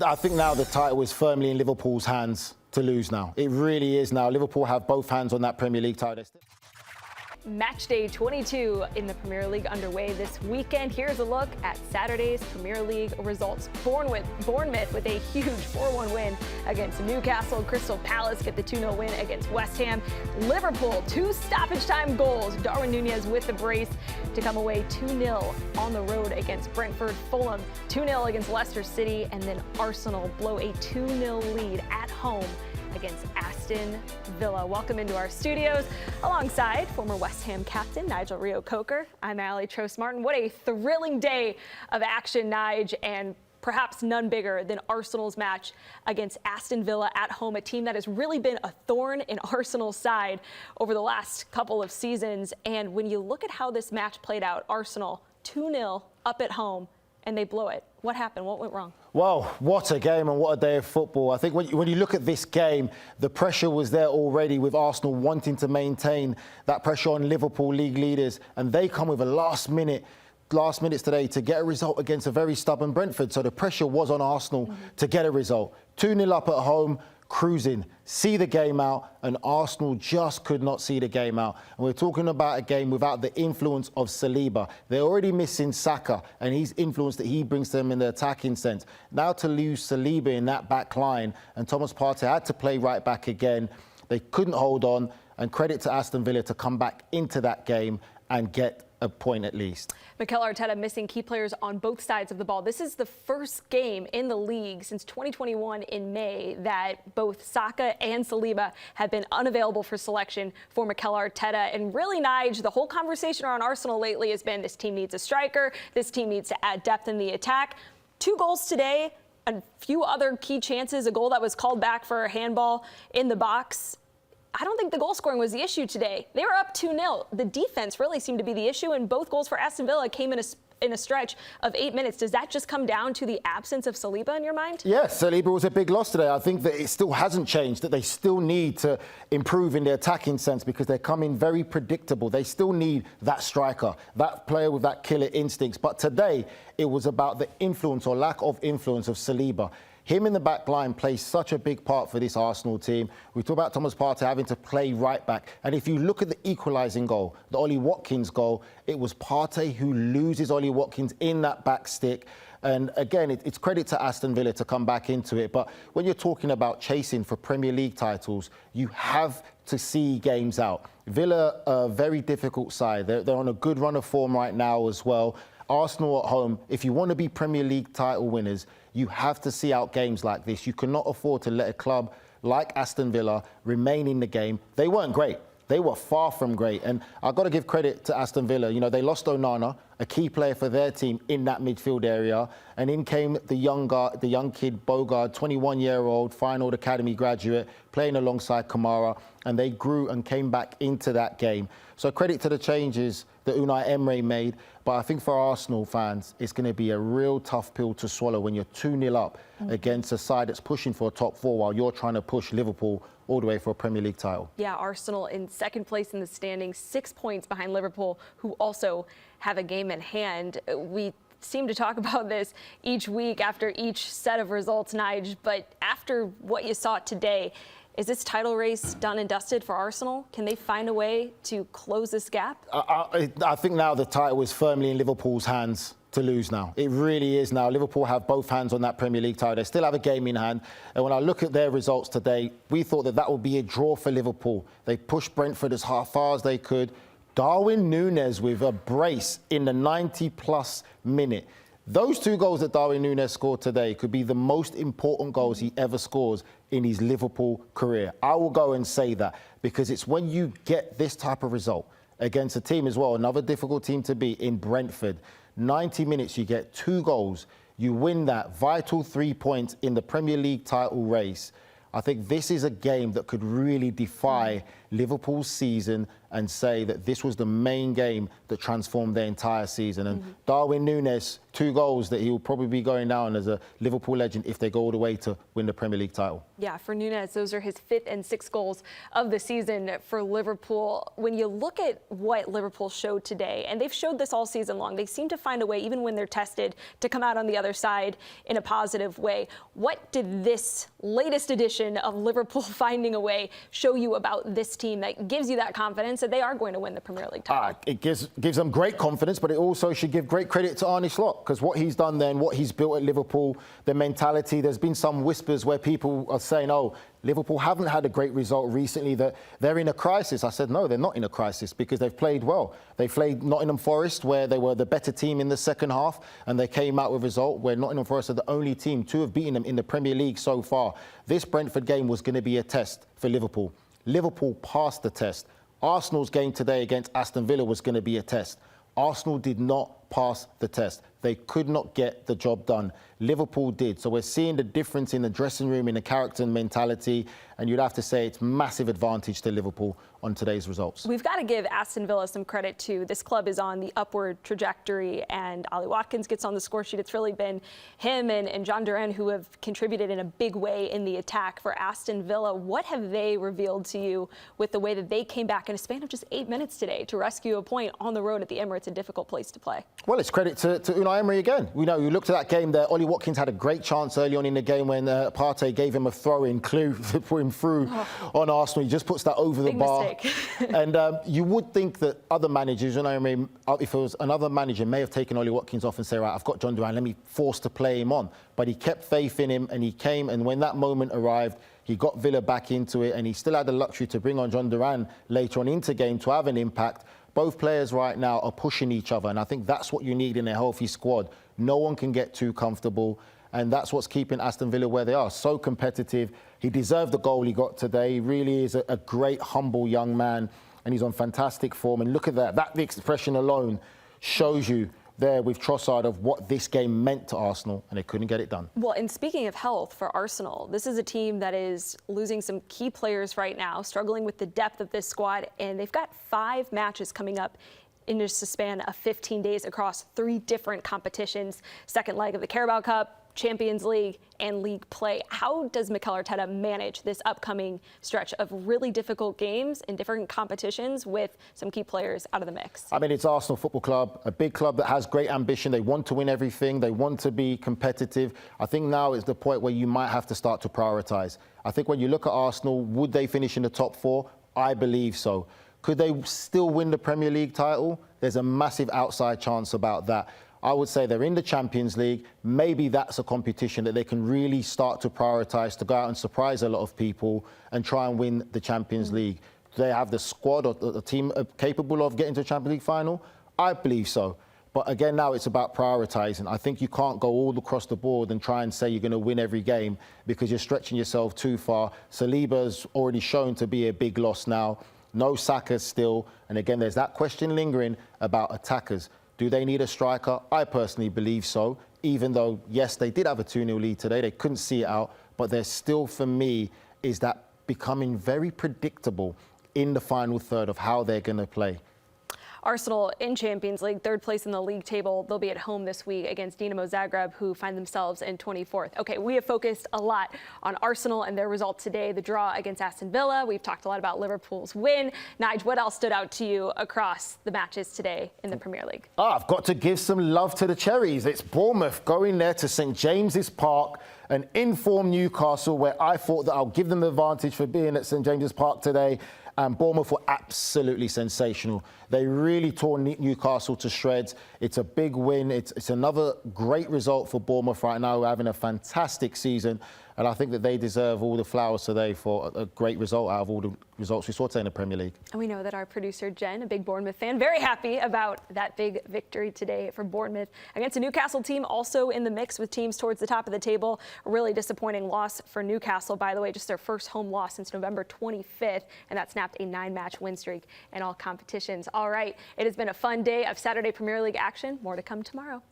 I think now the title is firmly in Liverpool's hands to lose now. It really is now. Liverpool have both hands on that Premier League title. Match day 22 in the Premier League underway this weekend. Here's a look at Saturday's Premier League results. Bournemouth with a huge 4-1 win against Newcastle. Crystal Palace get the 2-0 win against West Ham. Liverpool, 2 stoppage time goals. Darwin Núñez with the brace to come away 2-0 on the road against Brentford. Fulham 2-0 against Leicester City, and then Arsenal blow a 2-0 lead at home against Aston Villa. Welcome into our studios alongside former West Ham captain Nigel Reo-Coker. I'm Trost Martin. What a thrilling day of action, Nige, and perhaps none bigger than Arsenal's match against Aston Villa at home, a team that has really been a thorn in Arsenal's side over the last couple of seasons. And when you look at how this match played out, Arsenal 2-0 up at home, and they blow it. What happened? What went wrong? Well, what a game and what a day of football. I think when you look at this game, the pressure was there already with Arsenal wanting to maintain that pressure on Liverpool league leaders, and they come with a last minutes today to get a result against a very stubborn Brentford. So the pressure was on Arsenal to get a result. 2-0 up at home, cruising, see the game out, and Arsenal just could not see the game out. And we're talking about a game without the influence of Saliba. They're already missing Saka and his influence that he brings to them in the attacking sense. Now to lose Saliba in that back line, and Thomas Partey had to play right back again. They couldn't hold on, and credit to Aston Villa to come back into that game and get a point at least. Mikel Arteta missing key players on both sides of the ball. This is the first game in the league since 2021 in May that both Saka and Saliba have been unavailable for selection for Mikel Arteta. And really, Nige, the whole conversation around Arsenal lately has been this team needs a striker, this team needs to add depth in the attack. 2 goals today, a few other key chances, a goal that was called back for a handball in the box. I don't think the goal scoring was the issue today. They were up 2-0. The defense really seemed to be the issue, and both goals for Aston Villa came in a stretch of 8 minutes. Does that just come down to the absence of Saliba in your mind? Yes, Saliba was a big loss today. I think that it still hasn't changed, that they still need to improve in their attacking sense because they're coming very predictable. They still need that striker, that player with that killer instincts. But today, it was about the influence or lack of influence of Saliba. Him in the back line plays such a big part for this Arsenal team. We talk about Thomas Partey having to play right back. And if you look at the equalising goal, the Ollie Watkins goal, it was Partey who loses Ollie Watkins in that back stick. And again, it's credit to Aston Villa to come back into it. But when you're talking about chasing for Premier League titles, you have to see games out. Villa, a very difficult side. They're on a good run of form right now as well. Arsenal at home, if you want to be Premier League title winners, you have to see out games like this. You cannot afford to let a club like Aston Villa remain in the game. They weren't great. They were far from great. And I've got to give credit to Aston Villa. You know, they lost Onana, a key player for their team in that midfield area. And in came the young kid, Bogard, 21-year-old, Feyenoord Academy graduate, playing alongside Kamara. And they grew and came back into that game. So credit to the changes that Unai Emery made. But I think for Arsenal fans, it's going to be a real tough pill to swallow when you're 2-0 up against a side that's pushing for a top 4 while you're trying to push Liverpool all the way for a Premier League title. Yeah, Arsenal in second place in the standings, 6 points behind Liverpool, who also have a game in hand. We seem to talk about this each week after each set of results, Nige, but after what you saw today, is this title race done and dusted for Arsenal? Can they find a way to close this gap? I think now the title is firmly in Liverpool's hands to lose now. It really is now. Liverpool have both hands on that Premier League title. They still have a game in hand. And when I look at their results today, we thought that would be a draw for Liverpool. They pushed Brentford as far as they could. Darwin Núñez with a brace in the 90-plus minute. Those 2 goals that Darwin Núñez scored today could be the most important goals he ever scores in his Liverpool career. I will go and say that because it's when you get this type of result against a team as well, another difficult team to beat in Brentford. 90 minutes, you get 2 goals. You win that vital 3 points in the Premier League title race. I think this is a game that could really defy Liverpool's season and say that this was the main game that transformed their entire season. And Darwin Núñez, 2 goals that he will probably be going down as a Liverpool legend if they go all the way to win the Premier League title. Yeah, for Núñez, those are his 5th and 6th goals of the season for Liverpool. When you look at what Liverpool showed today, and they've showed this all season long, they seem to find a way, even when they're tested, to come out on the other side in a positive way. What did this latest edition of Liverpool finding a way show you about this team that gives you that confidence that they are going to win the Premier League title? It gives them great confidence, but it also should give great credit to Arne Slot, because what he's done then, what he's built at Liverpool, the mentality, there's been some whispers where people are saying, oh, Liverpool haven't had a great result recently, that they're in a crisis. I said, no, they're not in a crisis because they've played well. They played Nottingham Forest, where they were the better team in the second half, and they came out with a result where Nottingham Forest are the only team to have beaten them in the Premier League so far. This Brentford game was going to be a test for Liverpool. Liverpool passed the test. Arsenal's game today against Aston Villa was going to be a test. Arsenal did not pass the test. They could not get the job done. Liverpool did. So we're seeing the difference in the dressing room, in the character and mentality, and you'd have to say it's massive advantage to Liverpool on today's results. We've got to give Aston Villa some credit too. This club is on the upward trajectory, and Ollie Watkins gets on the score sheet. It's really been him and John Duran who have contributed in a big way in the attack for Aston Villa. What have they revealed to you with the way that they came back in a span of just 8 minutes today to rescue a point on the road at the Emirates, a difficult place to play? Well, it's credit to Unai Emery again. We know, you looked at that game there, Ollie Watkins had a great chance early on in the game when Partey gave him a throw-in clue to put him through on Arsenal. He just puts that over the bar. And you would think that other managers, Unai Emery, if it was another manager, may have taken Ollie Watkins off and say, right, I've got John Duran, let me force to play him on. But he kept faith in him and he came, and when that moment arrived, he got Villa back into it, and he still had the luxury to bring on John Duran later on into game to have an impact. Both players right now are pushing each other, and I think that's what you need in a healthy squad. No one can get too comfortable, and that's what's keeping Aston Villa where they are. So competitive. He deserved the goal he got today. He really is a great, humble young man, and he's on fantastic form. And look at that. That expression alone shows you there with Trossard of what this game meant to Arsenal, and they couldn't get it done. Well, and speaking of health for Arsenal, this is a team that is losing some key players right now, struggling with the depth of this squad, and they've got 5 matches coming up in just a span of 15 days across 3 different competitions. Second leg of the Carabao Cup, Champions League, and league play. How does Mikel Arteta manage this upcoming stretch of really difficult games in different competitions with some key players out of the mix? I mean, it's Arsenal Football Club, a big club that has great ambition. They want to win everything. They want to be competitive. I think now is the point where you might have to start to prioritise. I think when you look at Arsenal, would they finish in the top 4? I believe so. Could they still win the Premier League title? There's a massive outside chance about that. I would say they're in the Champions League. Maybe that's a competition that they can really start to prioritise to go out and surprise a lot of people and try and win the Champions League. Do they have the squad or the team capable of getting to a Champions League final? I believe so. But again, now it's about prioritising. I think you can't go all across the board and try and say you're going to win every game because you're stretching yourself too far. Saliba's already shown to be a big loss now. No Saka still. And again, there's that question lingering about attackers. Do they need a striker? I personally believe so, even though, yes, they did have a 2-0 lead today. They couldn't see it out. But there's still, for me, is that becoming very predictable in the final third of how they're going to play. Arsenal in Champions League, 3rd place in the league table. They'll be at home this week against Dinamo Zagreb, who find themselves in 24th. Okay, we have focused a lot on Arsenal and their result today, the draw against Aston Villa. We've talked a lot about Liverpool's win. Nigel, what else stood out to you across the matches today in the Premier League? I've got to give some love to the Cherries. It's Bournemouth going there to St James's Park, an informed Newcastle, where I thought that I'll give them the advantage for being at St James's Park today. And Bournemouth were absolutely sensational. They really tore Newcastle to shreds. It's a big win. It's another great result for Bournemouth right now. We're having a fantastic season. And I think that they deserve all the flowers today for a great result out of all the results we saw today in the Premier League. And we know that our producer, Jen, a big Bournemouth fan, very happy about that big victory today for Bournemouth against a Newcastle team also in the mix with teams towards the top of the table. A really disappointing loss for Newcastle, by the way, just their first home loss since November 25th, and that snapped a 9-match win streak in all competitions. All right, it has been a fun day of Saturday Premier League action. More to come tomorrow.